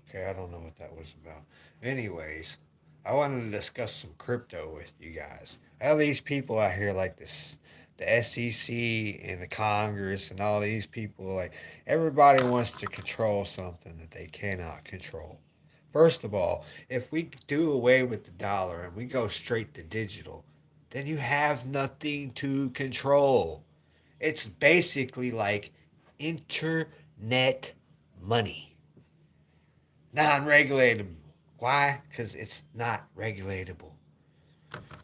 Okay, I don't know what that was about. Anyways, I wanted to discuss some crypto with you guys. All these people out here, like this, the SEC and the Congress and all these people, like everybody wants to control something that they cannot control. First of all, if we do away with the dollar and we go straight to digital, then you have nothing to control. It's basically like internet money, non regulatable. Why? Because it's not regulatable.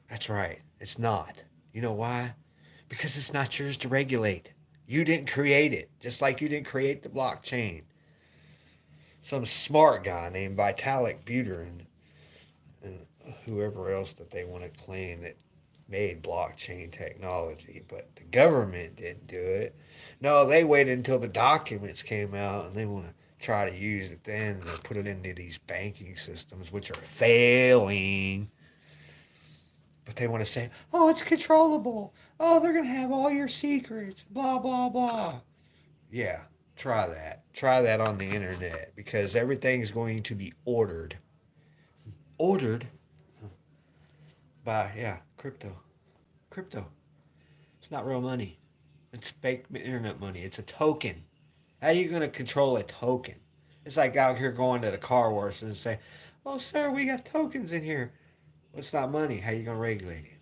That's right, it's not. You know why? Because it's not yours to regulate. You didn't create it, just like you didn't create the blockchain. Some smart guy named Vitalik Buterin and whoever else that they want to claim that made blockchain technology, but the government didn't do it. No, they waited until the documents came out and they want to try to use it then to put it into these banking systems, which are failing. But they want to say, oh, it's controllable. Oh, they're going to have all your secrets. Blah, blah, blah. Yeah, try that. Try that on the internet because everything's going to be ordered. Ordered by, yeah, crypto. Crypto. It's not real money. It's fake internet money. It's a token. How are you going to control a token? It's like out here going to the car wash and say, "Oh, sir, we got tokens in here." Well, it's not money. How are you going to regulate it?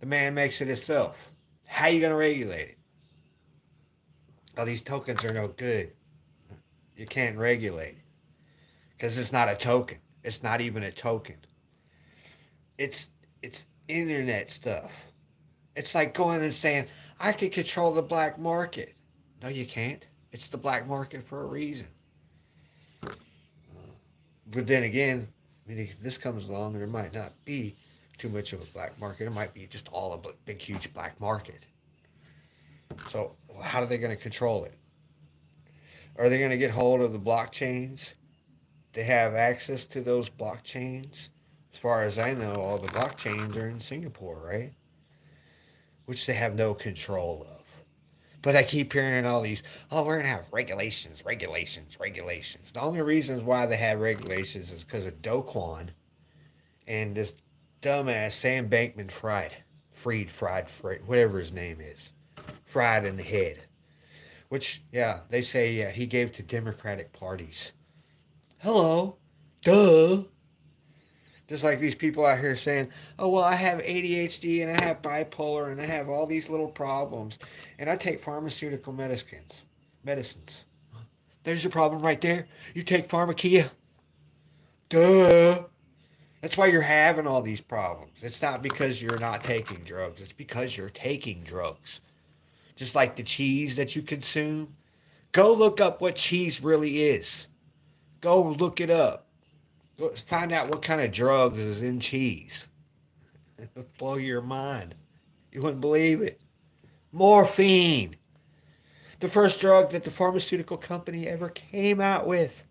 The man makes it himself. How are you going to regulate it? Oh, these tokens are no good. You can't regulate it because it's not a token. It's not even a token. It's it's internet stuff. It's like going and saying, "I can control the black market." No, you can't. It's the black market for a reason. But then again, I mean, if this comes along, there might not be too much of a black market. It might be just all a big, huge black market. So, how are they going to control it? Are they going to get hold of the blockchains? They have access to those blockchains. As far as I know, all the blockchains are in Singapore, right? Which they have no control of. But I keep hearing all these, oh, we're going to have regulations, regulations, regulations. The only reasons why they have regulations is because of Do Kwon and this dumbass Sam Bankman Fried, whatever his name is, fried in the head. Which, yeah, they say, yeah, he gave to Democratic parties. Hello, duh. Just like these people out here saying, oh, well, I have ADHD and I have bipolar and I have all these little problems and I take pharmaceutical medicines. There's your problem right there. You take pharmakia. Duh. That's why you're having all these problems. It's not because you're not taking drugs, it's because you're taking drugs. Just like the cheese that you consume. Go look up what cheese really is. Go look it up. Go find out what kind of drugs is in cheese. It'll blow your mind. You wouldn't believe it. Morphine. The first drug that the pharmaceutical company ever came out with.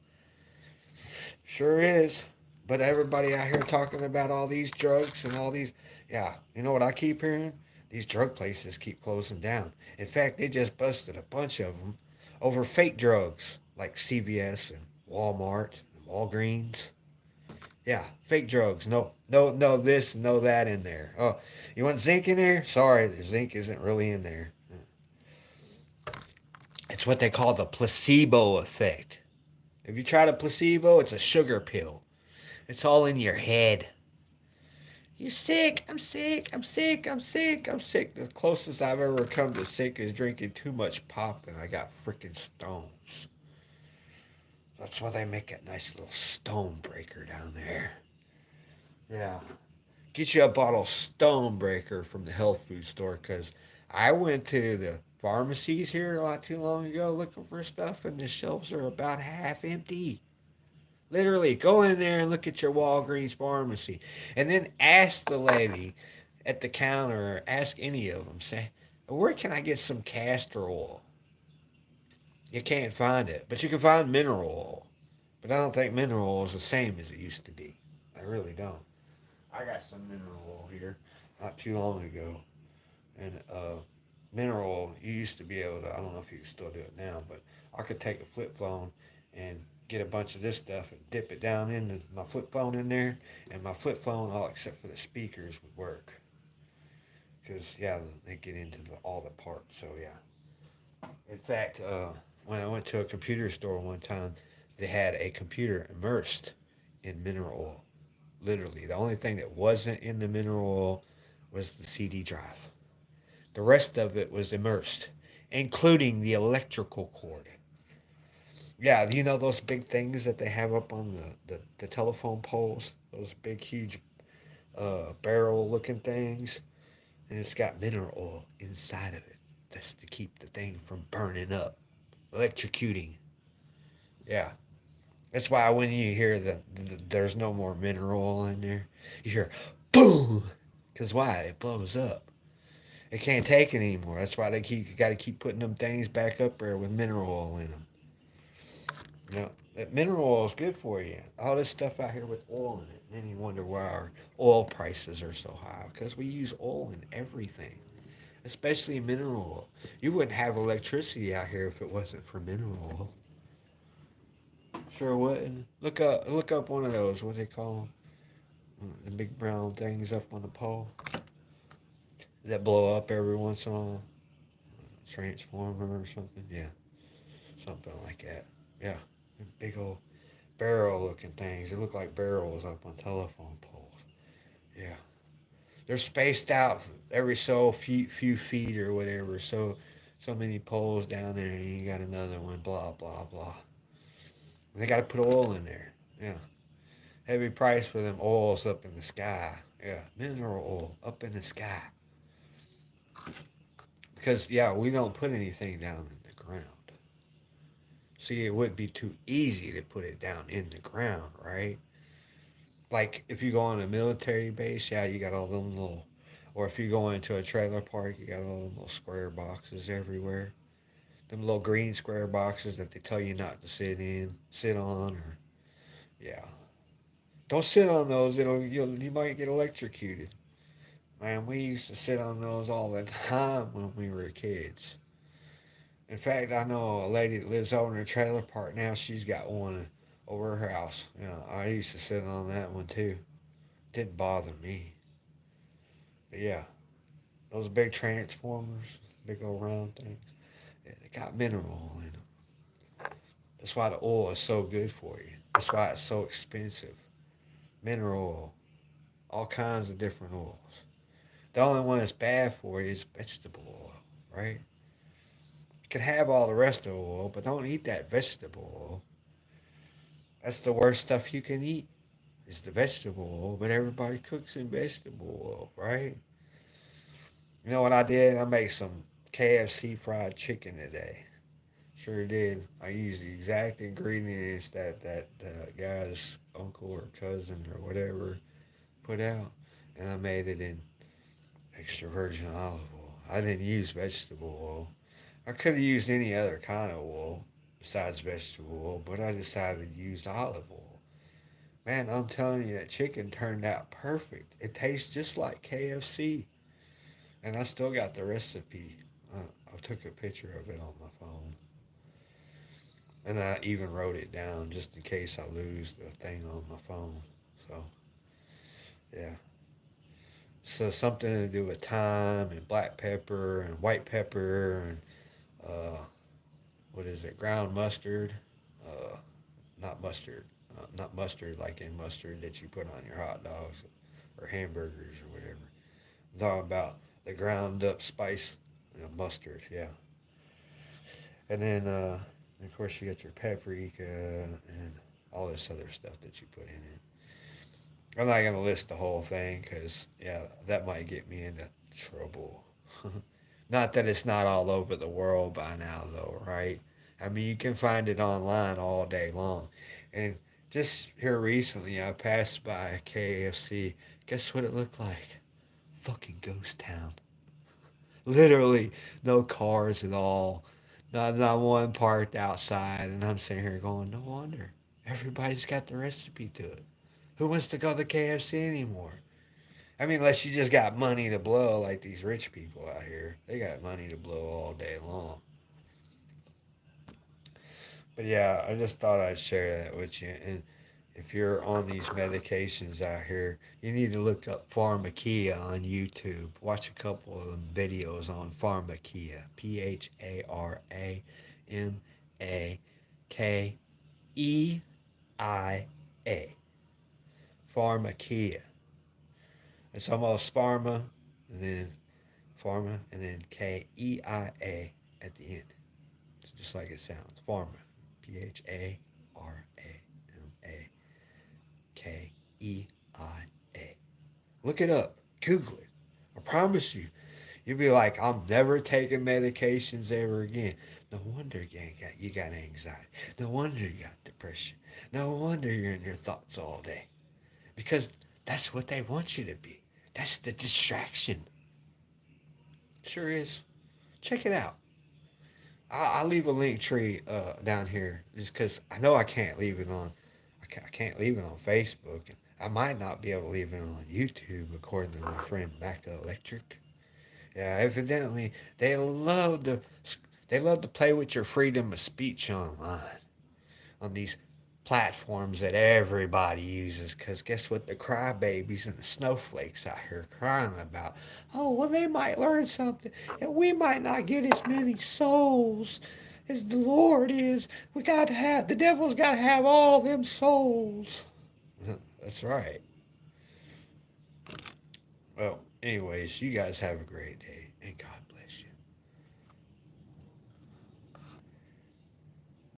Sure is. But everybody out here talking about all these drugs and all these. Yeah, you know what I keep hearing? These drug places keep closing down. In fact, they just busted a bunch of them over fake drugs like CVS and Walmart and Walgreens. Yeah, fake drugs. No, no, no this, no that in there. Oh, you want zinc in there? Sorry, the zinc isn't really in there. It's what they call the placebo effect. If you try a placebo, it's a sugar pill. It's all in your head. You're sick. I'm sick. I'm sick. I'm sick. I'm sick. The closest I've ever come to sick is drinking too much pop and I got freaking stones. That's why they make a nice little stone breaker down there. Yeah. Get you a bottle of stone breaker from the health food store because I went to the pharmacies here not too long ago looking for stuff and the shelves are about half empty. Literally, go in there and look at your Walgreens pharmacy, and then ask the lady at the counter, or ask any of them, say, "Where can I get some castor oil?" You can't find it, but you can find mineral oil. But I don't think mineral oil is the same as it used to be. I really don't. I got some mineral oil here, not too long ago, and mineral oil. You used to be able to. I don't know if you can still do it now, but I could take a flip phone and get a bunch of this stuff and dip it down into my flip phone in there, and my flip phone, all except for the speakers, would work. Because, yeah, they get into all the parts. So, yeah. In fact, when I went to a computer store one time, they had a computer immersed in mineral oil. Literally, the only thing that wasn't in the mineral oil was the CD drive. The rest of it was immersed, including the electrical cord. Yeah, you know those big things that they have up on the telephone poles? Those big, huge barrel looking things? And it's got mineral oil inside of it. That's to keep the thing from burning up, electrocuting. Yeah. That's why when you hear that there's no more mineral oil in there, you hear boom. Because why? It blows up. It can't take it anymore. That's why you got to keep putting them things back up there with mineral oil in them. You know, that mineral oil is good for you. All this stuff out here with oil in it. And then you wonder why our oil prices are so high. Because we use oil in everything, especially mineral oil. You wouldn't have electricity out here if it wasn't for mineral oil. Sure wouldn't. Look up one of those. What do they call them? The big brown things up on the pole that blow up every once in a while. Transformer or something. Yeah, something like that. Yeah, big old barrel looking things. They look like barrels up on telephone poles. Yeah. They're spaced out every so few feet or whatever. So many poles down there, and you got another one. Blah blah blah. And they got to put oil in there. Yeah. Heavy price for them oils up in the sky. Yeah. Mineral oil up in the sky. Because yeah, we don't put anything down in the ground. See, it would be too easy to put it down in the ground, right? Like if you go on a military base, yeah, you got all them little, or if you go into a trailer park, you got all them little square boxes everywhere. Them little green square boxes that they tell you not to sit on, or yeah, don't sit on those. You might get electrocuted. Man, we used to sit on those all the time when we were kids. In fact, I know a lady that lives over in a trailer park now. She's got one over her house. You know, I used to sit on that one too. Didn't bother me. But yeah, those big transformers, big old round things, yeah, they got mineral in them. That's why the oil is so good for you. That's why it's so expensive. Mineral oil, all kinds of different oils. The only one that's bad for you is vegetable oil, right? You can have all the rest of the oil, but don't eat that vegetable oil. That's the worst stuff you can eat. Is the vegetable oil, but everybody cooks in vegetable oil, right? You know what I did? I made some KFC fried chicken today. Sure did. I used the exact ingredients that guy's uncle or cousin or whatever put out, and I made it in extra virgin olive oil. I didn't use vegetable oil. I could have used any other kind of oil besides vegetable oil, but I decided to use olive oil. Man, I'm telling you, that chicken turned out perfect. It tastes just like KFC, and I still got the recipe. I took a picture of it on my phone. And I even wrote it down just in case I lose the thing on my phone. So, yeah. So, something to do with thyme and black pepper and white pepper and, uh, what is it, ground mustard? Uh, not mustard. Not mustard like in mustard that you put on your hot dogs or hamburgers or whatever. I'm talking about the ground up spice, mustard, yeah. And then, of course, you got your paprika and all this other stuff that you put in it. I'm not gonna list the whole thing because yeah, that might get me into trouble. Not that it's not all over the world by now, though, right? I mean, you can find it online all day long. And just here recently, I passed by a KFC. Guess what it looked like? Fucking ghost town. Literally, no cars at all. Not one parked outside. And I'm sitting here going, no wonder. Everybody's got the recipe to it. Who wants to go to KFC anymore? I mean, unless you just got money to blow like these rich people out here. They got money to blow all day long. But yeah, I just thought I'd share that with you. And if you're on these medications out here, you need to look up Pharmakia on YouTube. Watch a couple of them videos on Pharmakia. Pharmakia. Pharmakia. It's almost pharma, and then pharma, and then Keia at the end. It's just like it sounds. Pharma. Pharmakakia. Look it up. Google it. I promise you, you'll be like, I'm never taking medications ever again. No wonder you got anxiety. No wonder you got depression. No wonder you're in your thoughts all day. Because that's what they want you to be. That's the distraction. Sure is. Check it out. I'll leave a link tree down here just because I know I can't leave it on. I can't leave it on Facebook. I might not be able to leave it on YouTube, according to my friend Mac Electric. Yeah, evidently they love to play with your freedom of speech online on these platforms that everybody uses. Because guess what? The crybabies and the snowflakes out here crying about, oh, well, they might learn something, and we might not get as many souls as the Lord is. We got to have, the devil's got to have all them souls. That's right. Well, anyways, you guys have a great day, and God bless.